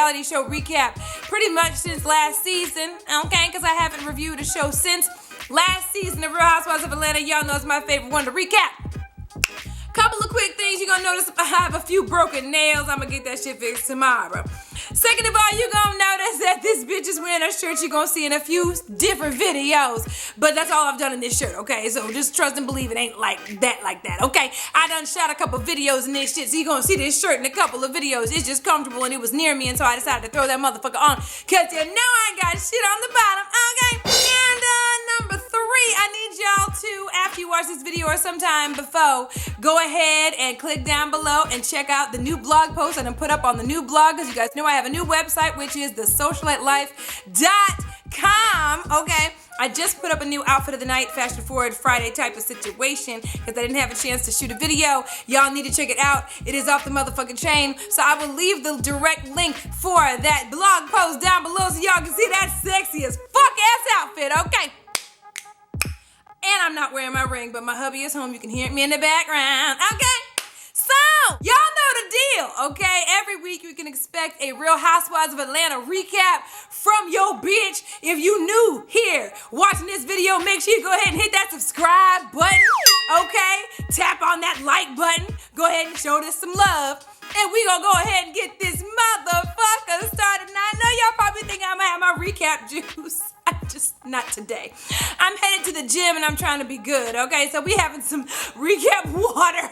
reality show recap pretty much since last season, okay? Because I haven't reviewed a show since last season of Real Housewives of Atlanta. Y'all know it's my favorite one to recap. Couple of quick things. You're gonna notice I have a few broken nails. I'm gonna get that shit fixed tomorrow. Second of all, you're gonna notice that this bitch is wearing a shirt you're gonna see in a few different videos. But that's all I've done in this shirt, okay? So just trust and believe it ain't like that, okay? I done shot a couple videos in this shit, so you're gonna see this shirt in a couple of videos. It's just comfortable and it was near me, and so I decided to throw that motherfucker on. Cause you know I ain't got shit on the bottom, okay? And number 3, I need y'all to, after you watch this video or sometime before, go ahead and click down below and check out the new blog post I done put up on the new blog, because you guys know I have a new website, which is TheSocialiteLife.com, okay? I just put up a new outfit of the night, fashion forward Friday type of situation, because I didn't have a chance to shoot a video. Y'all need to check it out. It is off the motherfucking chain. So I will leave the direct link for that blog post down below so y'all can see that sexy as fuck ass outfit, okay? And I'm not wearing my ring, but my hubby is home. You can hear me in the background, okay? So, y'all know the deal, okay? Every week you can expect a Real Housewives of Atlanta recap from your bitch. If you new here watching this video, make sure you go ahead and hit that subscribe button, okay? Tap on that like button. Go ahead and show this some love. And we gonna go ahead and get this motherfucker started. Now, I know y'all probably think I'm gonna have my recap juice. Not today. I'm headed to the gym and I'm trying to be good, okay? So we having some recap water.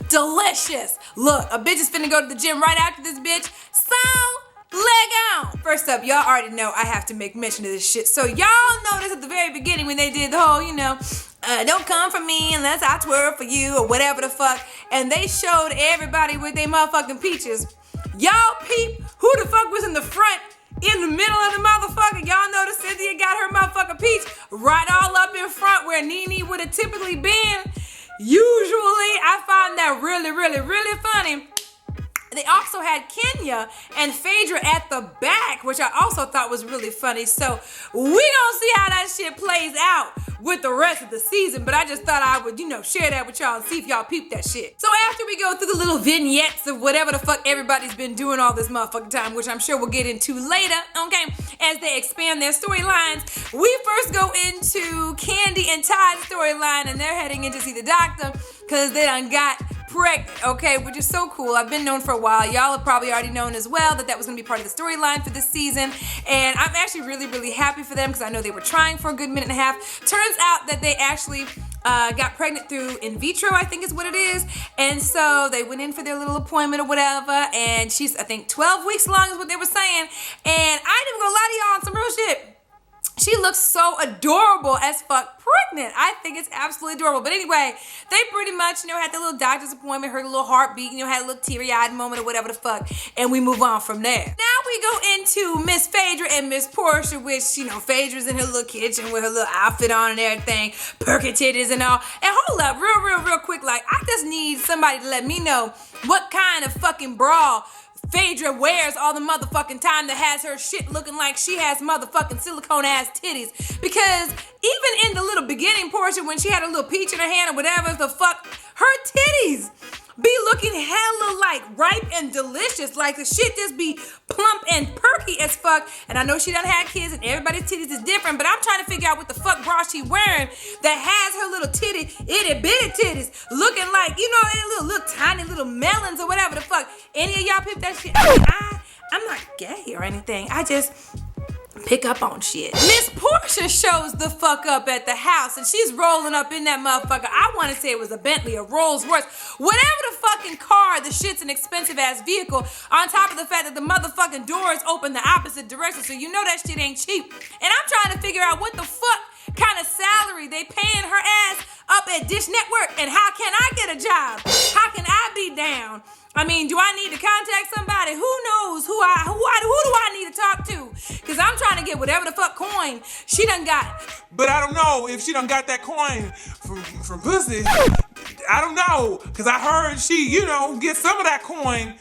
Delicious. Look, a bitch is finna go to the gym right after this bitch. So, leg on. First up, y'all already know I have to make mention of this shit. So y'all noticed at the very beginning when they did the whole, don't come for me unless I twirl for you or whatever the fuck. And they showed everybody with their motherfucking peaches. Y'all peep who the fuck was in the front, in the middle of the motherfucker. Y'all notice Cynthia got her motherfucking peach right all up in front where Nene would have typically been. Usually, I find that really, really, really funny. They also had Kenya and Phaedra at the back, which I also thought was really funny. So we gonna see how that shit plays out with the rest of the season. But I just thought I would, share that with y'all and see if y'all peep that shit. So after we go through the little vignettes of whatever the fuck everybody's been doing all this motherfucking time, which I'm sure we'll get into later, okay, as they expand their storylines, we first go into Candy and Todd's storyline, and they're heading in to see the doctor because they done got pregnant, okay, which is so cool. I've been known for a while. Y'all have probably already known as well that was going to be part of the storyline for this season, and I'm actually really, really happy for them because I know they were trying for a good minute and a half. Turns out that they actually got pregnant through in vitro, I think is what it is, and so they went in for their little appointment or whatever, and she's, I think, 12 weeks long is what they were saying, and I ain't even gonna lie to y'all on some real shit. She looks so adorable as fuck pregnant. I think it's absolutely adorable. But anyway, they pretty much, had their little doctor's appointment, heard a little heartbeat, had a little teary-eyed moment or whatever the fuck, and we move on from there. Now we go into Miss Phaedra and Miss Portia, which, Phaedra's in her little kitchen with her little outfit on and everything, perky titties and all. And hold up, real quick, I just need somebody to let me know what kind of fucking bra Phaedra wears all the motherfucking time that has her shit looking like she has motherfucking silicone ass titties. Because even in the little beginning portion when she had a little peach in her hand or whatever the fuck, her titties be looking hella ripe and delicious. Like the shit just be plump and perky as fuck. And I know she done had kids and everybody's titties is different, but I'm trying to figure out what the fuck bra she wearing that has her little itty bitty titties looking like, little tiny little melons or whatever the fuck. Any of y'all pick that shit? I'm not gay or anything. I just pick up on shit. Miss Portia shows the fuck up at the house and she's rolling up in that motherfucker. I want to say it was a Bentley, a Rolls Royce, whatever the fucking car, the shit's an expensive ass vehicle, on top of the fact that the motherfucking doors open the opposite direction, so that shit ain't cheap. And I'm trying to figure out what the fuck kind of salary they paying her ass up at Dish Network, and how can I get a job? How can I be down? I mean, do I need to contact somebody? Who knows who do I need to talk to? Because I'm trying to get whatever the fuck coin she done got. But I don't know if she done got that coin from pussy. I don't know, because I heard she, get some of that coin.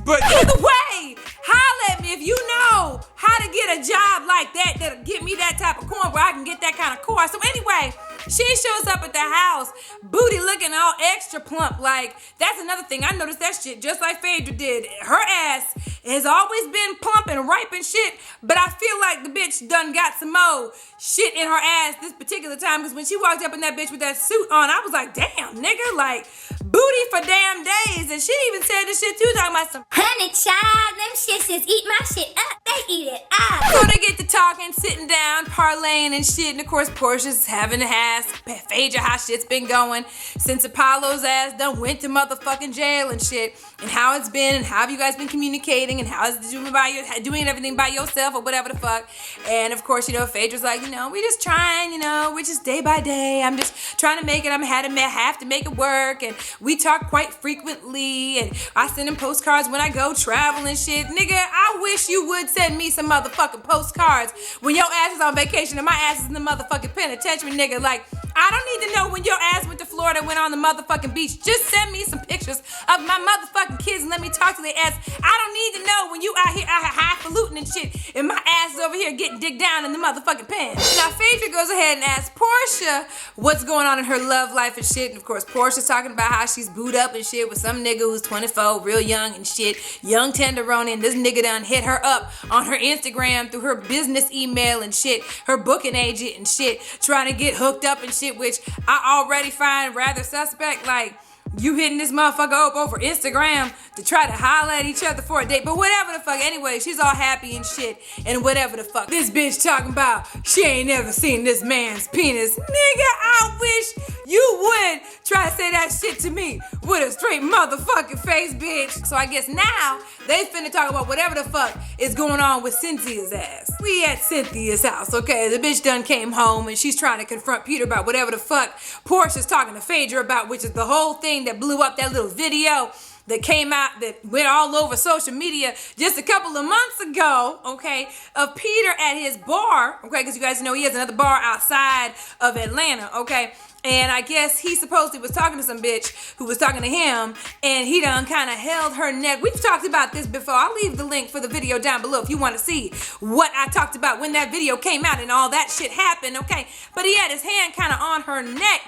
But either way, holla at me if you know how how to get a job like that that'll get me that type of coin where I can get that kind of coin. So anyway, she shows up at the house, booty looking all extra plump. Like, that's another thing. I noticed that shit just like Phaedra did. Her ass has always been plump and ripe and shit, but I feel like the bitch done got some more shit in her ass this particular time, because when she walked up in that bitch with that suit on, I was like, damn, nigga, like, booty for damn days. And she even said this shit too, talking about some honey child, them shits just eat my shit up. They eat it up. So they get to talking, sitting down, parlaying and shit. And of course, Portia's having to ask Phaedra how shit's been going since Apollo's ass done went to motherfucking jail and shit. And how it's been, and how have you guys been communicating, and how is it doing everything by yourself or whatever the fuck. And of course, Phaedra's like, we just trying, we're just day by day. I'm just trying to make it. I have to make it work. And we talk quite frequently. And I send him postcards when I go travel and shit. Nigga, I wish you would send me some motherfucking postcards when your ass is on vacation and my ass is in the motherfucking penitentiary, nigga. Like, I don't need to know when your ass went to Florida and went on the motherfucking beach. Just send me some pictures of my motherfucking kids and let me talk to their ass. I don't need to know when you out here highfalutin and shit and my ass is over here getting digged down in the motherfucking pen. Now, Phaedra goes ahead and asks Portia what's going on in her love life and shit. And of course, Portia's talking about how she's booed up and shit with some nigga who's 24, real young and shit, young tenderoni, and this nigga done hit her up on her Instagram through her business email and shit, her booking agent and shit, trying to get hooked up and shit, which I already find rather suspect. Like, you hitting this motherfucker up over Instagram to try to holler at each other for a date. But whatever the fuck. Anyway, she's all happy and shit. And whatever the fuck. This bitch talking about she ain't never seen this man's penis. Nigga, I wish you would try to say that shit to me with a straight motherfucking face, bitch. So I guess now they finna talk about whatever the fuck is going on with Cynthia's ass. We at Cynthia's house, okay? The bitch done came home and she's trying to confront Peter about whatever the fuck Portia's talking to Phaedra about, which is the whole thing that blew up, that little video that came out, that went all over social media just a couple of months ago, okay, of Peter at his bar, okay, because you guys know he has another bar outside of Atlanta, okay, and I guess he supposedly was talking to some bitch who was talking to him, and he done kind of held her neck. We've talked about this before. I'll leave the link for the video down below if you want to see what I talked about when that video came out and all that shit happened, okay, but he had his hand kind of on her neck.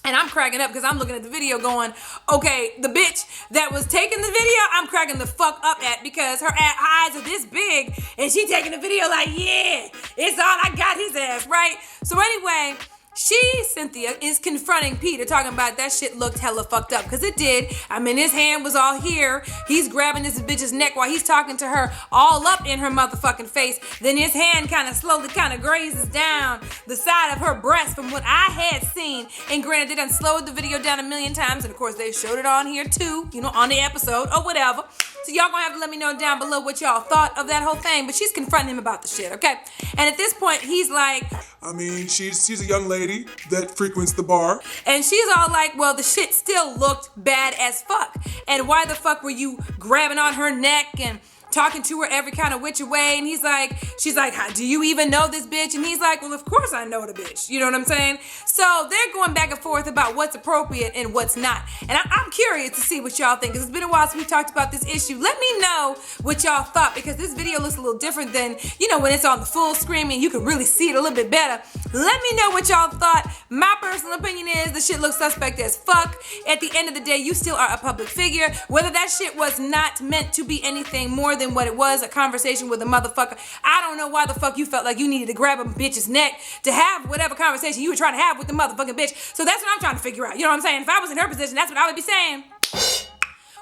And I'm cracking up because I'm looking at the video going, okay, the bitch that was taking the video, I'm cracking the fuck up at, because her eyes are this big and she taking the video like, yeah, it's all I got his ass, right? So anyway, Cynthia, is confronting Peter, talking about that shit looked hella fucked up, because it did. I mean, his hand was all here. He's grabbing this bitch's neck while he's talking to her all up in her motherfucking face. Then his hand kind of slowly kind of grazes down the side of her breast from what I had seen. And granted, they done slowed the video down a million times, and of course they showed it on here too, on the episode or whatever. So y'all gonna have to let me know down below what y'all thought of that whole thing. But she's confronting him about the shit, okay? And at this point, he's like, I mean, she's a young lady that frequents the bar. And she's all like, well, the shit still looked bad as fuck. And why the fuck were you grabbing on her neck and talking to her every kind of which way? And she's like, do you even know this bitch? And he's like, well, of course I know the bitch. You know what I'm saying? So they're going back and forth about what's appropriate and what's not. And I'm curious to see what y'all think, because it's been a while since we talked about this issue. Let me know what y'all thought, because this video looks a little different than, when it's on the full screen and you can really see it a little bit better. Let me know what y'all thought. My personal opinion is the shit looks suspect as fuck. At the end of the day, you still are a public figure. Whether that shit was not meant to be anything more than what it was, a conversation with a motherfucker, I don't know why the fuck you felt like you needed to grab a bitch's neck to have whatever conversation you were trying to have with the motherfucking bitch. So that's what I'm trying to figure out. You know what I'm saying? If I was in her position, that's what I would be saying.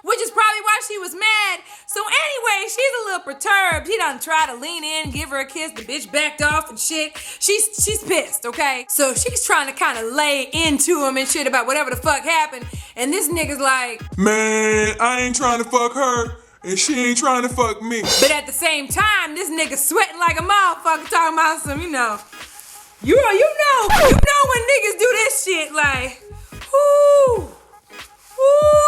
Which is probably why she was mad. So anyway, she's a little perturbed. He done tried to lean in, give her a kiss. The bitch backed off and shit. She's pissed, okay? So she's trying to kind of lay into him and shit about whatever the fuck happened. And this nigga's like, man, I ain't trying to fuck her, and she ain't trying to fuck me. But at the same time, this nigga sweating like a motherfucker, talking about some, you know when niggas do this shit, like, whoo,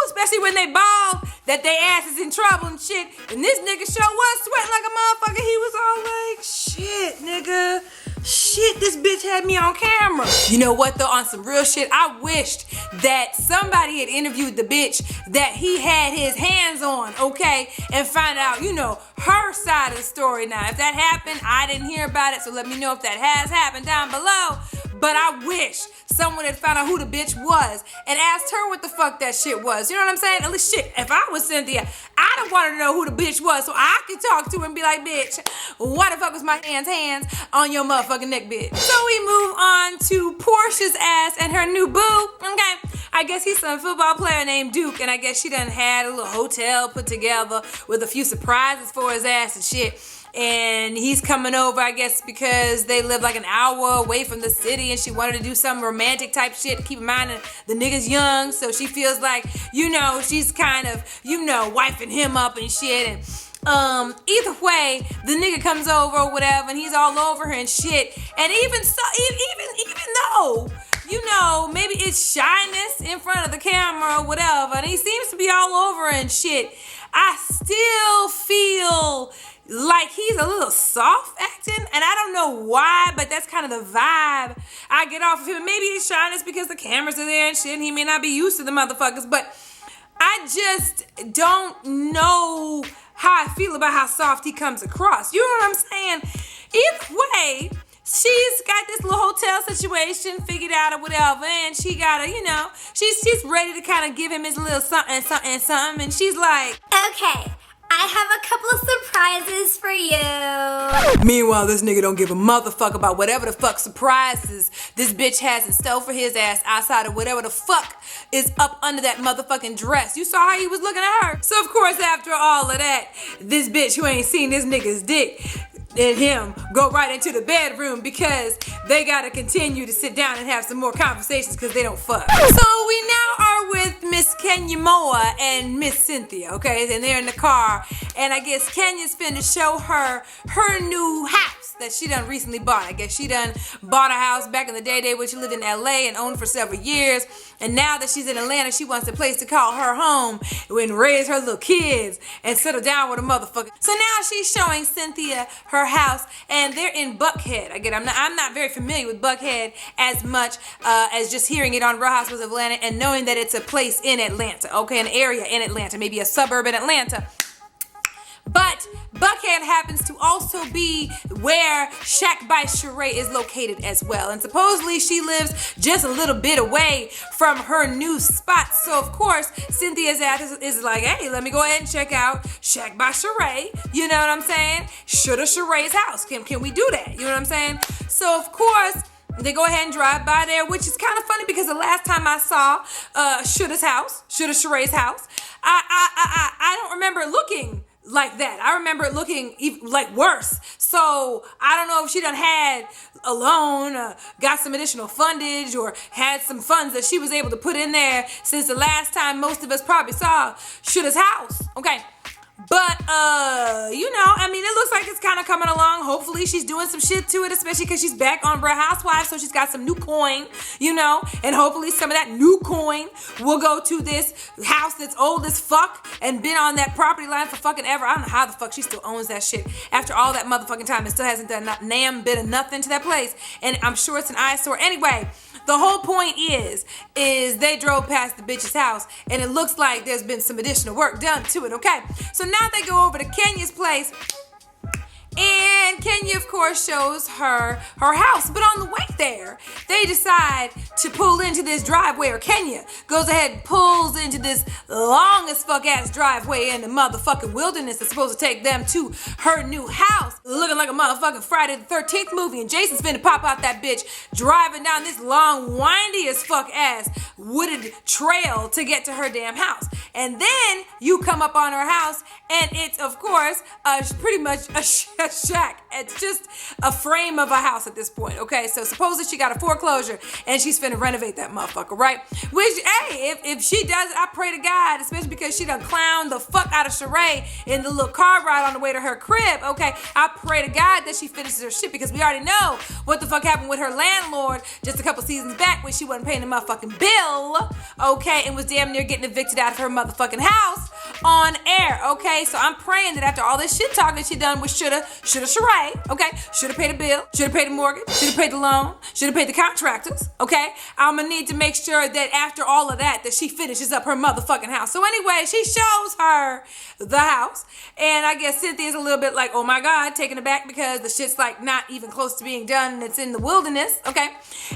especially when they bald, that they ass is in trouble and shit. And this nigga sure was sweating like a motherfucker. He was all like, shit, nigga, Shit, this bitch had me on camera. You know what though, on some real shit, I wished that somebody had interviewed the bitch that he had his hands on, okay, and find out, you know, her side of the story. Now, if that happened, I didn't hear about it, so let me know if that has happened down below. But I wish someone had found out who the bitch was and asked her what the fuck that shit was. You know what I'm saying? At least shit, if I was Cynthia, I'd have wanted to know who the bitch was so I could talk to her and be like, bitch, why the fuck was my hands on your motherfucking neck, bitch? So we move on to Portia's ass and her new boo, okay? I guess he's some football player named Duke, and I guess she done had a little hotel put together with a few surprises for his ass and shit. And he's coming over, I guess, because they live like an hour away from the city and she wanted to do some romantic type shit. Keep in mind the nigga's young, so she feels like, you know, she's kind of, you know, wifing him up and shit. And either way, the nigga comes over or whatever and he's all over her and shit. And even so, even though, you know, maybe it's shyness in front of the camera or whatever, and he seems to be all over her and shit, I still feel like he's a little soft acting, and I don't know why, but that's kind of the vibe I get off of him. Maybe it's shyness because the cameras are there and shit, and he may not be used to the motherfuckers, but I just don't know how I feel about how soft he comes across. You know what I'm saying? Either way, she's got this little hotel situation figured out or whatever, and she gotta, you know, she's ready to kind of give him his little something, and she's like, Okay, I have a couple of surprises for you. Meanwhile, this nigga don't give a motherfucker about whatever the fuck surprises this bitch has in store for his ass outside of whatever the fuck is up under that motherfucking dress. You saw how he was looking at her? So of course, after all of that, this bitch who ain't seen this nigga's dick and him go right into the bedroom because they gotta continue to sit down and have some more conversations because they don't fuck. So we now are with Miss Kenya Moore and Miss Cynthia, okay? And they're in the car, and I guess Kenya's finna show her her new house that she done recently bought. I guess she done bought a house back in the day when she lived in LA and owned for several years, and now that she's in Atlanta, she wants a place to call her home and raise her little kids and settle down with a motherfucker. So now she's showing Cynthia her house, and they're in Buckhead. Again, I'm not very familiar with Buckhead as much as just hearing it on Real Housewives of Atlanta and knowing that it's a place in Atlanta, okay, an area in Atlanta, maybe a suburb in Atlanta. But Buckhead happens to also be where Shack by Sheree is located as well. And supposedly she lives just a little bit away from her new spot. So of course, Cynthia's ass is like, hey, let me go ahead and check out Shack by Sheree. You know what I'm saying? Shoulda Sheree's house. Can we do that? You know what I'm saying? So of course, they go ahead and drive by there, which is kind of funny because the last time I saw Shoulda Sheree's house, I don't remember it looking like that. I remember it looking even, like worse. So I don't know if she done had a loan, got some additional fundage, or had some funds that she was able to put in there since the last time most of us probably saw Shoulda's house. Okay. But, you know, I mean, it looks like it's kind of coming along. Hopefully she's doing some shit to it, especially because she's back on Real Housewives, so she's got some new coin, you know, and hopefully some of that new coin will go to this house that's old as fuck and been on that property line for fucking ever. I don't know how the fuck she still owns that shit after all that motherfucking time and still hasn't done not damn bit of nothing to that place, and I'm sure it's an eyesore. Anyway, the whole point is they drove past the bitch's house, and it looks like there's been some additional work done to it, okay? So now they go over to Kenya's place, and Kenya, of course, shows her house. But on the way there, they decide to pull into this driveway, or Kenya goes ahead and pulls into this long as fuck ass driveway in the motherfucking wilderness that's supposed to take them to her new house. Looking like a motherfucking Friday the 13th movie, and Jason's finna pop out that bitch driving down this long, windy as fuck ass wooded trail to get to her damn house. And then you come up on her house, and it's, of course, pretty much a shack. It's just a frame of a house at this point, okay? So supposedly she got a foreclosure, and she's finna renovate that motherfucker, right? Which, hey, if she does it, I pray to God, especially because she done clowned the fuck out of Sheree in the little car ride on the way to her crib, okay? I pray to God that she finishes her shit, because we already know what the fuck happened with her landlord just a couple seasons back when she wasn't paying the motherfucking bill, okay? And was damn near getting evicted out of her motherfucking house on air, okay? So I'm praying that after all this shit talking she done with shoulda, charade, okay? Shoulda paid a bill, shoulda paid the mortgage, shoulda paid the loan, shoulda paid the contractors, okay? I'm gonna need to make sure that after all of that she finishes up her motherfucking house. So anyway, she shows her the house, and I guess Cynthia's a little bit like, oh my God, taken aback because the shit's like not even close to being done and it's in the wilderness, okay?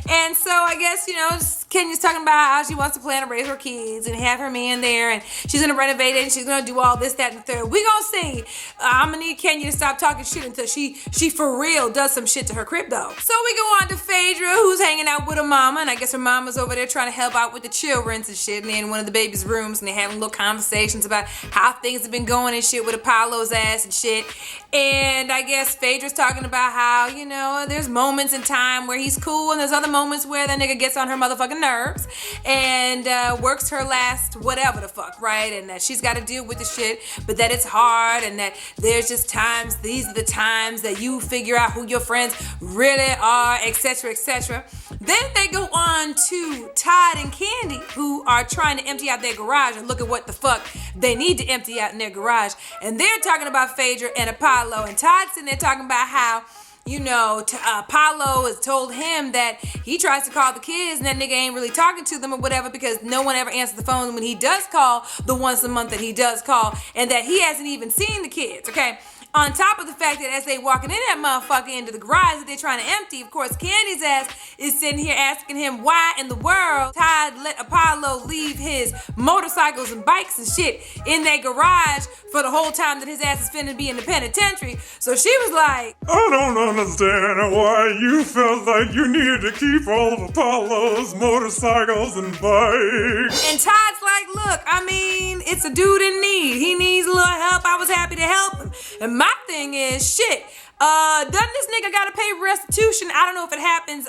And so I guess, you know, Kenya's talking about how she wants to plan to raise her kids and have her man there, and she's gonna renovate it and she's gonna do all this, that, and the third. We gonna see. I'm gonna need Kenya to stop talking shit until she for real does some shit to her crib though. So we go on to Phaedra, who's hanging out with her mama, and I guess her mama's over there trying to help out with the children and shit, and they're in one of the baby's rooms and they're having little conversations about how things have been going and shit with Apollo's ass and shit. And I guess Phaedra's talking about how, you know, there's moments in time where he's cool and there's other moments where that nigga gets on her motherfucking nerves and works her last whatever the fuck, right? And that she's got to deal with the shit, but that it's hard and that there's just times, these are the times that you figure out who your friends really are, etc., etc. Then they go on to Todd and Candy, who are trying to empty out their garage and look at what the fuck they need to empty out in their garage. And they're talking about Phaedra and Apollo. And Todd's sitting there talking about how, you know, Apollo has told him that he tries to call the kids and that nigga ain't really talking to them or whatever because no one ever answers the phone when he does call, the once a month that he does call, and that he hasn't even seen the kids, okay? On top of the fact that as they walking in that motherfucker into the garage that they're trying to empty, of course, Candy's ass is sitting here asking him why in the world Todd let Apollo leave his motorcycles and bikes and shit in their garage for the whole time that his ass is finna be in the penitentiary. So she was like, I don't understand why you felt like you needed to keep all of Apollo's motorcycles and bikes. And Todd's like, look, I mean, it's a dude in need. He needs a little help. I was happy to help him. And my thing is, shit, doesn't this nigga gotta pay restitution? I don't know if it happens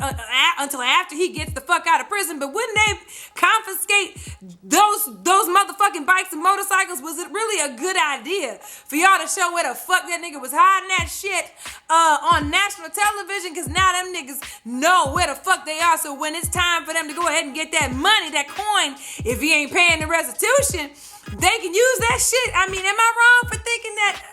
until after he gets the fuck out of prison, but wouldn't they confiscate those motherfucking bikes and motorcycles? Was it really a good idea for y'all to show where the fuck that nigga was hiding that shit on national television? Because now them niggas know where the fuck they are, so when it's time for them to go ahead and get that money, that coin, if he ain't paying the restitution, they can use that shit. I mean, am I wrong for thinking that?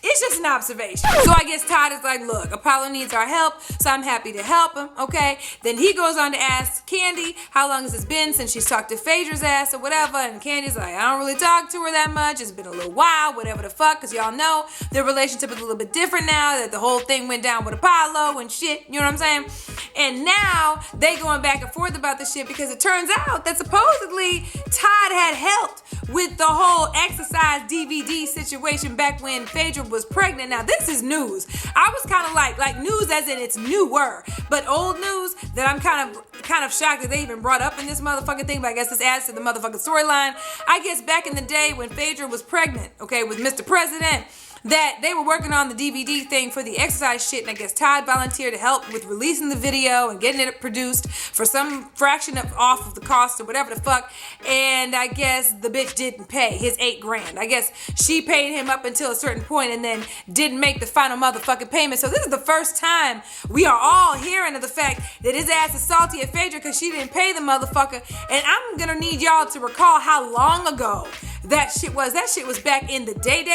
It's just an observation. So I guess Todd is like, look, Apollo needs our help, so I'm happy to help him, okay? Then he goes on to ask Candy, how long has it been since she's talked to Phaedra's ass or whatever? And Candy's like, I don't really talk to her that much. It's been a little while, whatever the fuck, because y'all know their relationship is a little bit different now that the whole thing went down with Apollo and shit, you know what I'm saying? And now they going back and forth about this shit because it turns out that supposedly Todd had helped with the whole exercise DVD situation back when Phaedra was pregnant. Now this is news. I was kind of like news as in it's newer, but old news that I'm kind of shocked that they even brought up in this motherfucking thing, but I guess this adds to the motherfucking storyline. I guess back in the day when Phaedra was pregnant, okay, with Mr. President, that they were working on the DVD thing for the exercise shit, and I guess Todd volunteered to help with releasing the video and getting it produced for some fraction off of the cost or whatever the fuck, and I guess the bitch didn't pay his $8,000. I guess she paid him up until a certain point and then didn't make the final motherfucking payment. So this is the first time we are all hearing of the fact that his ass is salty at Phaedra because she didn't pay the motherfucker, and I'm gonna need y'all to recall how long ago that shit was. That shit was back in the day.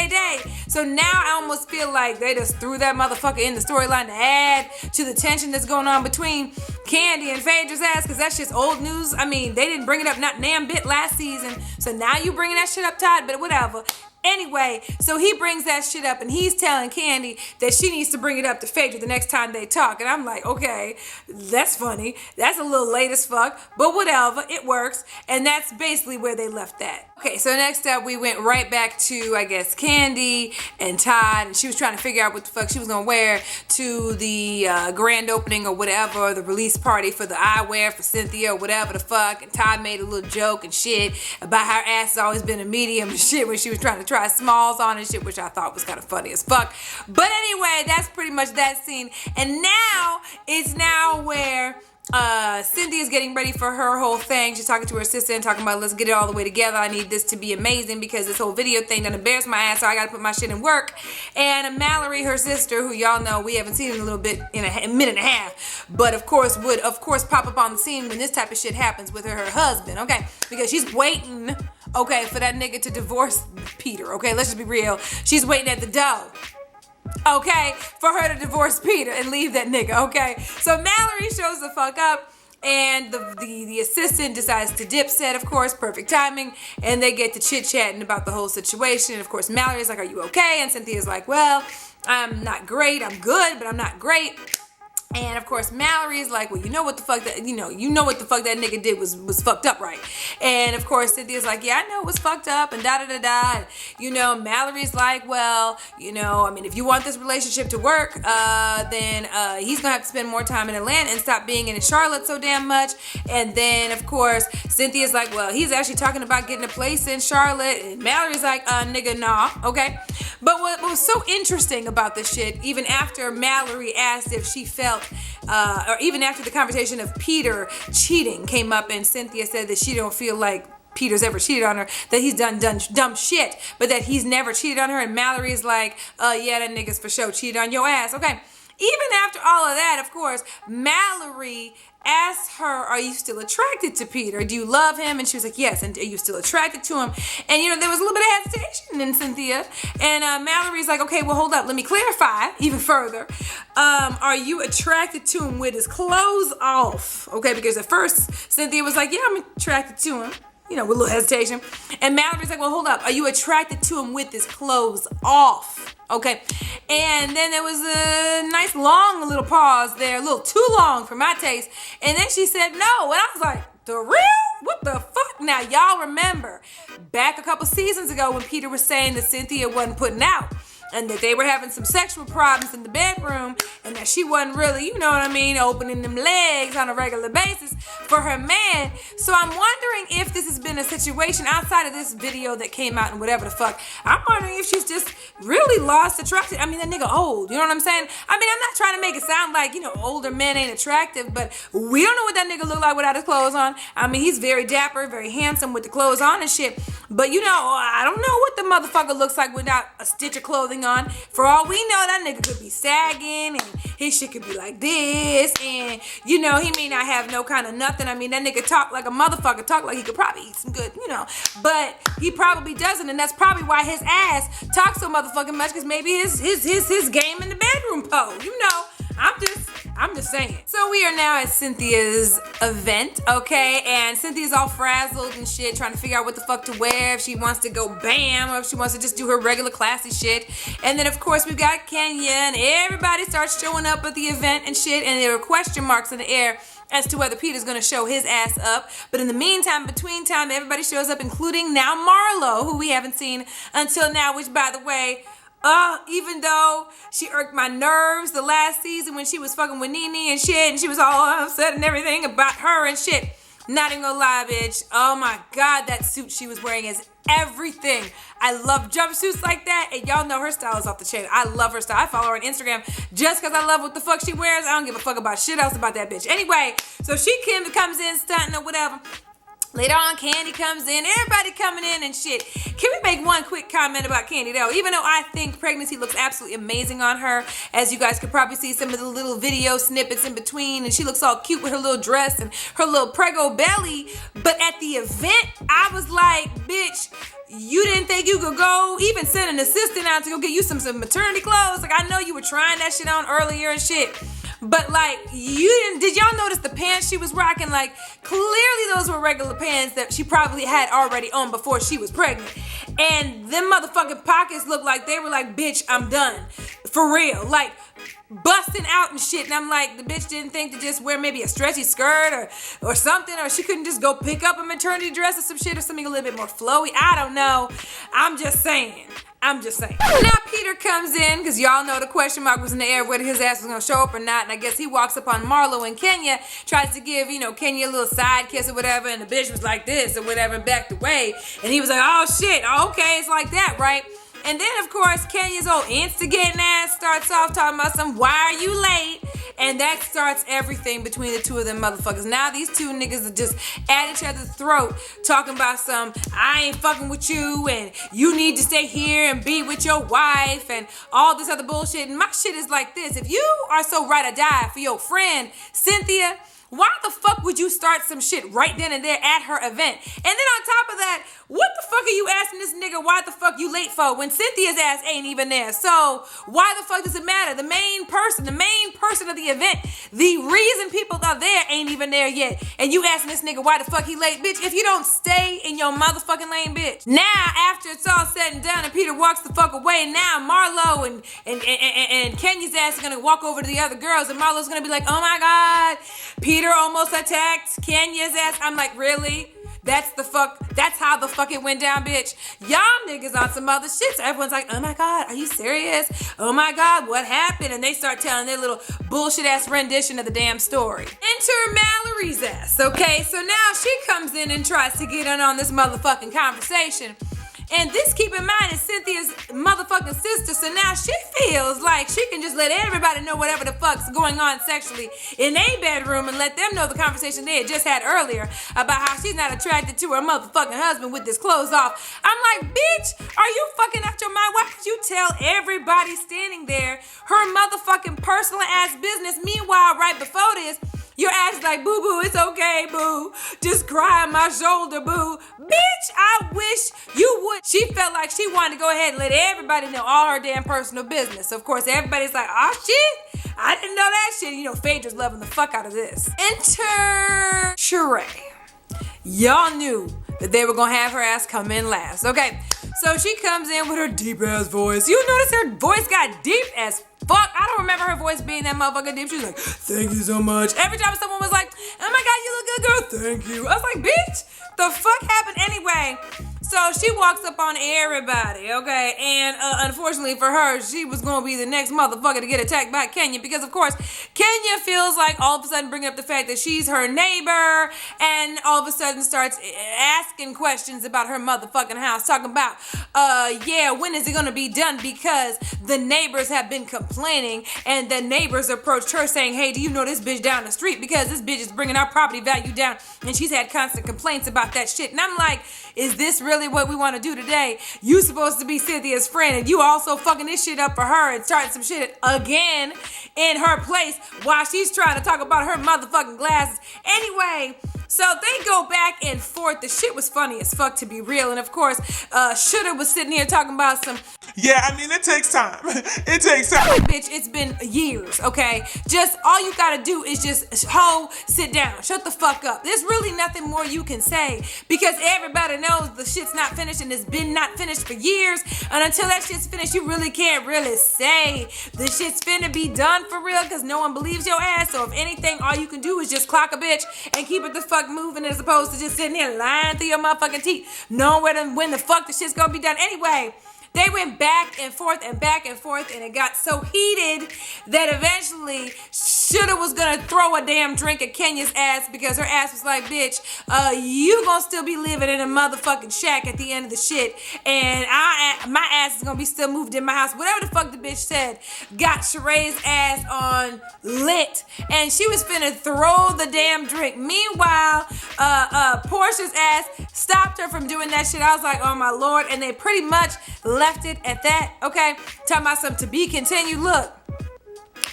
So now I almost feel like they just threw that motherfucker in the storyline to add to the tension that's going on between Candy and Phaedra's ass, because that's just old news. I mean, they didn't bring it up not damn bit last season, so now you bringing that shit up, Todd, but whatever. Anyway, so he brings that shit up and he's telling Candy that she needs to bring it up to Phaedra the next time they talk. And I'm like, okay, that's funny. That's a little late as fuck, but whatever, it works. And that's basically where they left that. Okay, so next up we went right back to, I guess, Candy and Todd, and she was trying to figure out what the fuck she was gonna wear to the grand opening or whatever, or the release party for the eyewear for Cynthia or whatever the fuck. And Todd made a little joke and shit about how her ass has always been a medium and shit when she was trying to try smalls on and shit, which I thought was kind of funny as fuck. But anyway, that's pretty much that scene. And now it's where Cindy is getting ready for her whole thing. She's talking to her sister and talking about, let's get it all the way together. I need this to be amazing because this whole video thing done embarrassed my ass, so I gotta put my shit in work. And Mallory, her sister, who y'all know we haven't seen in a little bit, in a minute and a half, but of course pop up on the scene when this type of shit happens with her husband, okay? Because she's waiting okay, for that nigga to divorce Peter, okay? Let's just be real. She's waiting at the door, okay, for her to divorce Peter and leave that nigga, okay? So Mallory shows the fuck up, and the assistant decides to dip set, of course, perfect timing, and they get to chit-chatting about the whole situation. And of course, Mallory's like, are you okay? And Cynthia's like, well, I'm not great. I'm good, but I'm not great. And of course, Mallory's like, well, you know what the fuck that nigga did was fucked up, right? And of course, Cynthia's like, yeah, I know it was fucked up, and da-da-da-da. Mallory's like, well, I mean, if you want this relationship to work, then he's gonna have to spend more time in Atlanta and stop being in Charlotte so damn much. And then, of course, Cynthia's like, well, he's actually talking about getting a place in Charlotte. And Mallory's like, nigga, nah, okay? But what was so interesting about this shit, even after Mallory asked if she felt, or even after the conversation of Peter cheating came up, and Cynthia said that she don't feel like Peter's ever cheated on her, that he's done dumb shit, but that he's never cheated on her. And Mallory's like, yeah, that nigga's for sure cheated on your ass. Okay. Even after all of that, of course, Mallory asked her, are you still attracted to Peter? Do you love him? And she was like, yes. And are you still attracted to him? And, there was a little bit of hesitation in Cynthia. And Mallory's like, okay, well, hold up. Let me clarify even further. Are you attracted to him with his clothes off? Okay, because at first, Cynthia was like, yeah, I'm attracted to him. With a little hesitation. And Mallory's like, well, hold up. Are you attracted to him with his clothes off? Okay. And then there was a nice long little pause there, a little too long for my taste. And then she said no. And I was like, the real? What the fuck? Now, y'all remember back a couple seasons ago when Peter was saying that Cynthia wasn't putting out, and that they were having some sexual problems in the bedroom, and that she wasn't really, opening them legs on a regular basis for her man. So I'm wondering if this has been a situation outside of this video that came out and whatever the fuck. I'm wondering if she's just really lost attraction. I mean, that nigga old, you know what I'm saying? I mean, I'm not trying to make it sound like, older men ain't attractive, but we don't know what that nigga look like without his clothes on. I mean, he's very dapper, very handsome with the clothes on and shit. But, I don't know what the motherfucker looks like without a stitch of clothing on. For all we know, that nigga could be sagging, and his shit could be like this, and he may not have no kind of nothing. I mean, that nigga talk like a motherfucker, talk like he could probably eat some good, but he probably doesn't, and that's probably why his ass talks so motherfucking much, because maybe his game in the bedroom pole, I'm just saying. So we are now at Cynthia's event, okay? And Cynthia's all frazzled and shit, trying to figure out what the fuck to wear, if she wants to go bam, or if she wants to just do her regular classy shit. And then, of course, we've got Kenya, and everybody starts showing up at the event and shit, and there are question marks in the air as to whether Peter's gonna show his ass up. But in the meantime, between time, everybody shows up, including now Marlo, who we haven't seen until now, which, by the way, even though she irked my nerves the last season when she was fucking with Nene and shit, and she was all upset and everything about her and shit. Not even gonna lie, bitch. Oh my God, that suit she was wearing is everything. I love jumpsuits like that, and y'all know her style is off the chain. I love her style. I follow her on Instagram just because I love what the fuck she wears. I don't give a fuck about shit else about that bitch. Anyway, so she comes in stunting or whatever. Later on, Candy comes in, everybody coming in and shit. Can we make one quick comment about Candy though? Even though I think pregnancy looks absolutely amazing on her, as you guys could probably see some of the little video snippets in between, and she looks all cute with her little dress and her little prego belly. But at the event, I was like, bitch, you didn't think you could go even send an assistant out to go get you some maternity clothes? Like, I know you were trying that shit on earlier and shit. But like, did y'all notice the pants she was rocking? Like, clearly those were regular pants that she probably had already on before she was pregnant. And them motherfucking pockets looked like they were like, bitch, I'm done. For real. Like, busting out and shit. And I'm like, the bitch didn't think to just wear maybe a stretchy skirt or something, or she couldn't just go pick up a maternity dress or some shit, or something a little bit more flowy. I don't know. I'm just saying. Now Peter comes in, because y'all know the question mark was in the air whether his ass was going to show up or not. And I guess he walks up on Marlo and Kenya, tries to give, Kenya a little side kiss or whatever. And the bitch was like this or whatever and backed away. And he was like, oh shit, okay, it's like that, right? And then, of course, Kenya's old instigating ass starts off talking about some, why are you late? And that starts everything between the two of them motherfuckers. Now these two niggas are just at each other's throat, talking about some, I ain't fucking with you, and you need to stay here and be with your wife, and all this other bullshit. And my shit is like this. If you are so ride or die for your friend, Cynthia, why the fuck would you start some shit right then and there at her event? And then on top of that, what the fuck are you asking this nigga why the fuck you late for when Cynthia's ass ain't even there? So why the fuck does it matter? The main person of the event, the reason people are there ain't even there yet. And you asking this nigga why the fuck he late, bitch, if you don't stay in your motherfucking lane, bitch. Now, after it's all said and done and Peter walks the fuck away, now Marlo and Kenya's ass are gonna walk over to the other girls and Marlo's gonna be like, oh my God, Peter almost attacked Kenya's ass. I'm like, really? That's how the fuck it went down, bitch. Y'all niggas on some other shit. So everyone's like, oh my God, are you serious? Oh my God, what happened? And they start telling their little bullshit ass rendition of the damn story. Enter Mallory's ass, okay? So now she comes in and tries to get in on this motherfucking conversation. And this, keep in mind, is Cynthia's motherfucking sister. So now she feels like she can just let everybody know whatever the fuck's going on sexually in a bedroom and let them know the conversation they had just had earlier about how she's not attracted to her motherfucking husband with his clothes off. I'm like, bitch, are you fucking out your mind? Why would you tell everybody standing there her motherfucking personal ass business? Meanwhile, right before this, your ass is like, boo boo, it's okay, boo. Just cry on my shoulder, boo. Bitch, I wish you would. She felt like she wanted to go ahead and let everybody know all her damn personal business. Of course, everybody's like, oh shit, I didn't know that shit. You know, Phaedra's loving the fuck out of this. Enter Sheree. Y'all knew that they were gonna have her ass come in last. Okay, so she comes in with her deep ass voice. You notice her voice got deep as fuck. I don't remember her voice being that motherfucking deep. She was like, thank you so much. Every time someone was like, oh my God, you look good, girl, thank you. I was like, bitch, the fuck happened anyway? So she walks up on everybody, okay? And unfortunately for her, she was going to be the next motherfucker to get attacked by Kenya because, of course, Kenya feels like all of a sudden bringing up the fact that she's her neighbor and all of a sudden starts asking questions about her motherfucking house, talking about, yeah, when is it going to be done? Because the neighbors have been complaining and the neighbors approached her saying, hey, do you know this bitch down the street? Because this bitch is bringing our property value down and she's had constant complaints about that shit. And I'm like, is this really what we want to do today? You supposed to be Cynthia's friend and you also fucking this shit up for her and starting some shit again in her place while she's trying to talk about her motherfucking glasses. Anyway, so they go back and forth. The shit was funny as fuck, to be real. And of course, Shoulda was sitting here talking about some, Yeah, I mean, it takes time. It takes time. bitch, it's been years, okay? Just all you gotta do is just, sit down. Shut the fuck up. There's really nothing more you can say because everybody knows the shit's not finished and it's been not finished for years. And until that shit's finished, you really can't really say the shit's finna be done for real because no one believes your ass. So if anything, all you can do is just clock a bitch and keep it the fuck moving as opposed to just sitting here lying through your motherfucking teeth, knowing when the fuck the shit's gonna be done anyway. They went back and forth and it got so heated that eventually Shoulda was gonna throw a damn drink at Kenya's ass because her ass was like, bitch, you gonna still be living in a motherfucking shack at the end of the shit, and my ass is gonna be still moved in my house. Whatever the fuck the bitch said got Sheree's ass on lit, and she was finna throw the damn drink. Meanwhile, Portia's ass stopped her from doing that shit. I was like, oh my Lord, and they pretty much left it at that, okay? Talking about some to be continued. Look,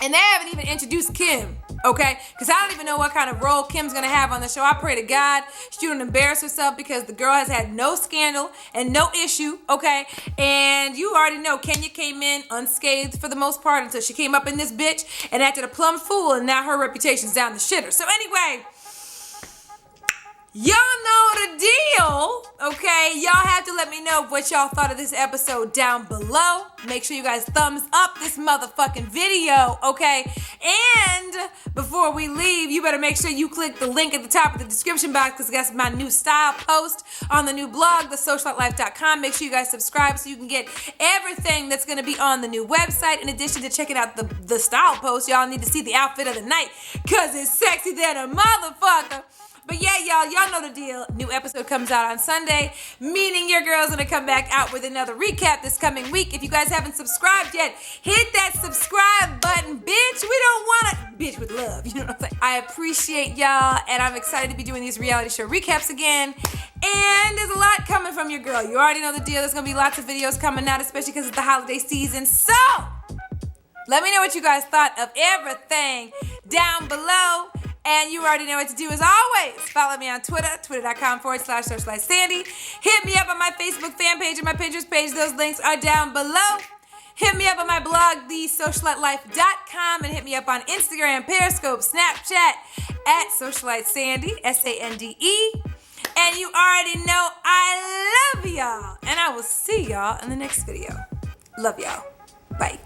and they haven't even introduced Kim, okay? Because I don't even know what kind of role Kim's gonna have on the show. I pray to God she don't embarrass herself because the girl has had no scandal and no issue, okay? And you already know Kenya came in unscathed for the most part until she came up in this bitch and acted a plumb fool, and now her reputation's down the shitter. So anyway, y'all know the deal, okay? Y'all have to let me know what y'all thought of this episode down below. Make sure you guys thumbs up this motherfucking video, okay? And before we leave, you better make sure you click the link at the top of the description box because that's my new style post on the new blog, TheSocialiteLife.com. Make sure you guys subscribe so you can get everything that's going to be on the new website. In addition to checking out the style post, y'all need to see the outfit of the night because it's sexy than a motherfucker. But yeah, y'all know the deal. New episode comes out on Sunday, meaning your girl's gonna come back out with another recap this coming week. If you guys haven't subscribed yet, hit that subscribe button, bitch. We don't wanna, bitch with love, you know what I'm saying? I appreciate y'all, and I'm excited to be doing these reality show recaps again. And there's a lot coming from your girl. You already know the deal. There's gonna be lots of videos coming out, especially because it's the holiday season. So, let me know what you guys thought of everything down below. And you already know what to do as always. Follow me on Twitter, twitter.com/SocialiteSandy. Hit me up on my Facebook fan page and my Pinterest page. Those links are down below. Hit me up on my blog, TheSocialiteLife.com, and hit me up on Instagram, Periscope, Snapchat, at SocialiteSandy, SANDE. And you already know I love y'all. And I will see y'all in the next video. Love y'all. Bye.